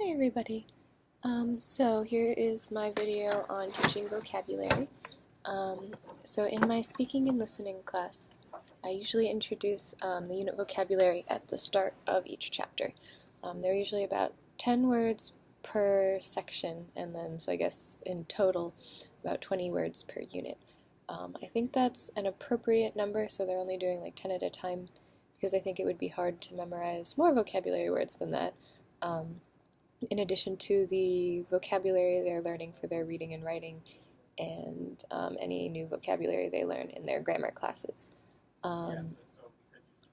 Hey everybody. So here is my video on teaching vocabulary. Um, so in my speaking and listening class, I usually introduce the unit vocabulary at the start of each chapter. There are usually about 10 words per section, and then, so I guess in total, about 20 words per unit. I think that's an appropriate number, so they're only doing like 10 at a time, because I think it would be hard to memorize more vocabulary words than that. In addition to the vocabulary they're learning for their reading and writing and any new vocabulary they learn in their grammar classes. Um,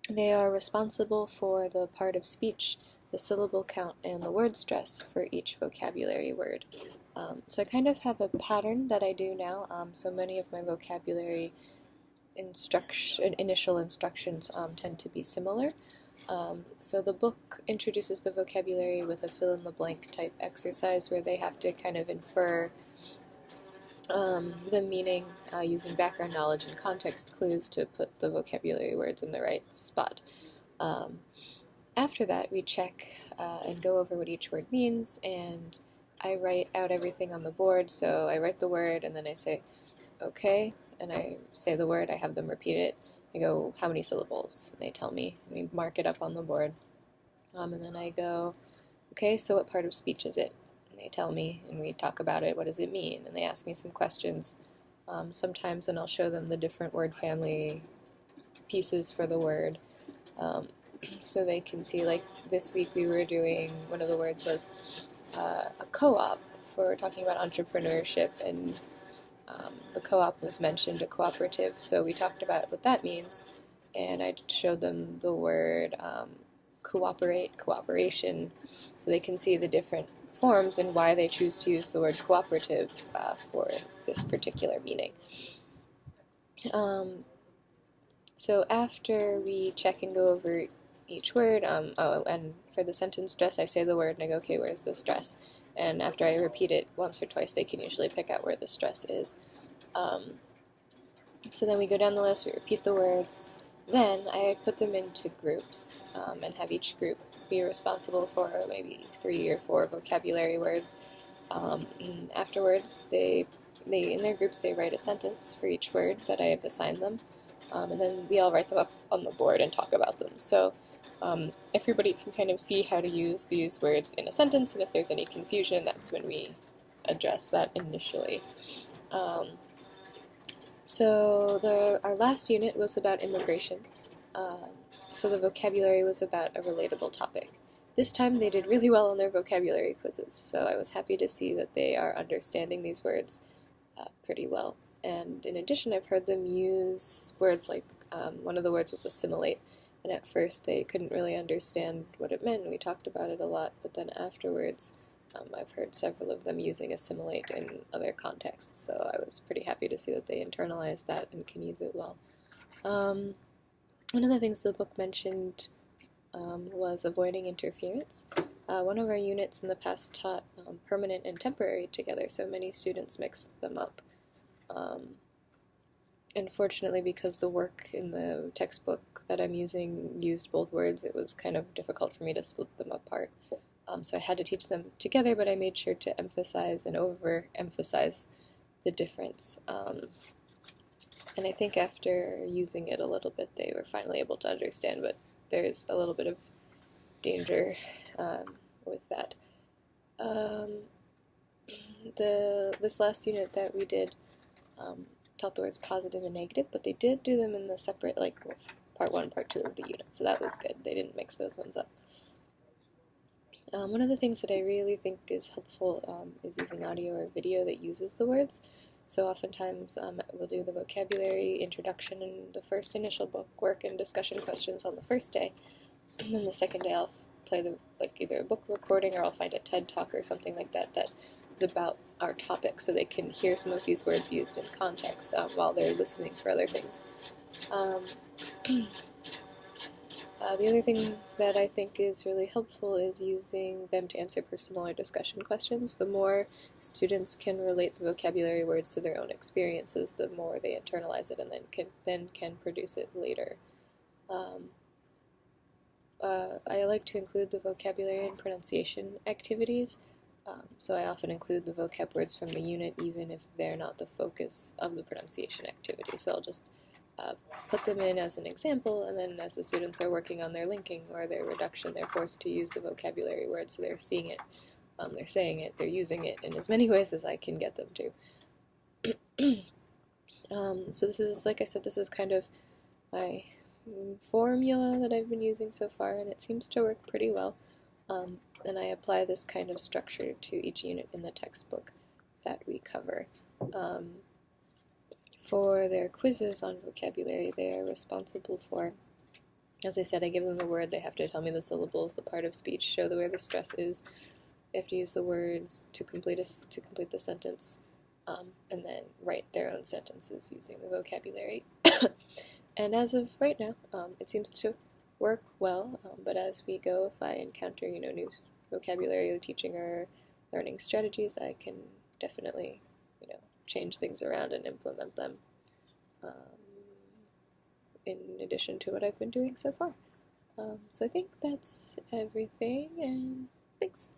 they are responsible for the part of speech, the syllable count, and the word stress for each vocabulary word. So I kind of have a pattern that I do now. So many of my vocabulary initial instructions tend to be similar. So the book introduces the vocabulary with a fill-in-the-blank type exercise where they have to kind of infer the meaning using background knowledge and context clues to put the vocabulary words in the right spot. Um, After that, we check and go over what each word means, and I write out everything on the board. So I write the word, and then I say, okay, and I say the word, I have them repeat it. I go, how many syllables? And they tell me, and we mark it up on the board. And then I go, okay, so what part of speech is it? And they tell me, and we talk about it. What does it mean? And they ask me some questions. Sometimes, and I'll show them the different word family pieces for the word, um, so they can see. Like this week, we were doing one of the words was a co-op for talking about entrepreneurship, and the co-op was mentioned, a cooperative. So we talked about what that means, and I showed them the word cooperate, cooperation, so they can see the different forms and why they choose to use the word cooperative for this particular meaning. Um, so after we check and go over each word, and for the sentence stress, I say the word and I go, okay, where's the stress? And after I repeat it once or twice, they can usually pick out where the stress is. Um, so then we go down the list, we repeat the words. Then I put them into groups and have each group be responsible for maybe 3 or 4 vocabulary words. And afterwards, they in their groups they write a sentence for each word that I have assigned them, and then we all write them up on the board and talk about them. So everybody can kind of see how to use these words in a sentence, and if there's any confusion, that's when we address that initially. So our last unit was about immigration. So the vocabulary was about a relatable topic. This time they did really well on their vocabulary quizzes, so I was happy to see that they are understanding these words pretty well. And in addition, I've heard them use words like, one of the words was assimilate, and at first they couldn't really understand what it meant. We talked about it a lot, but then afterwards I've heard several of them using assimilate in other contexts, so I was pretty happy to see that they internalized that and can use it well. One of the things the book mentioned was avoiding interference. One of our units in the past taught permanent and temporary together, so many students mixed them up. Unfortunately, because the work in the textbook that I'm using used both words, it was kind of difficult for me to split them apart. So I had to teach them together, but I made sure to emphasize and overemphasize the difference. And I think after using it a little bit, they were finally able to understand, but there's a little bit of danger with that. This last unit that we did taught the words positive and negative, but they did do them in the separate, like part 1, part 2 of the unit, so that was good. They didn't mix those ones up. One of the things that I really think is helpful is using audio or video that uses the words. So oftentimes we'll do the vocabulary introduction and the first initial book work and discussion questions on the first day, and then the second day I'll play either a book recording or I'll find a TED Talk or something like that that is about our topic, so they can hear some of these words used in context while they're listening for other things. The other thing that I think is really helpful is using them to answer personal or discussion questions. The more students can relate the vocabulary words to their own experiences, the more they internalize it and then can produce it later. I like to include the vocabulary and pronunciation activities, so I often include the vocab words from the unit even if they're not the focus of the pronunciation activity. So I'll just put them in as an example, and then as the students are working on their linking or their reduction, they're forced to use the vocabulary word, so they're seeing it, they're saying it, they're using it in as many ways as I can get them to. So this is, like I said, this is kind of my formula that I've been using so far, and it seems to work pretty well. And I apply this kind of structure to each unit in the textbook that we cover. For their quizzes on vocabulary, they are responsible for, as I said, I give them the word, they have to tell me the syllables, the part of speech, show where the stress is. They have to use the words to complete the sentence, and then write their own sentences using the vocabulary. And as of right now, it seems to work well, but as we go, if I encounter, new vocabulary or teaching or learning strategies, I can definitely, change things around and implement them in addition to what I've been doing so far. So I think that's everything, and thanks.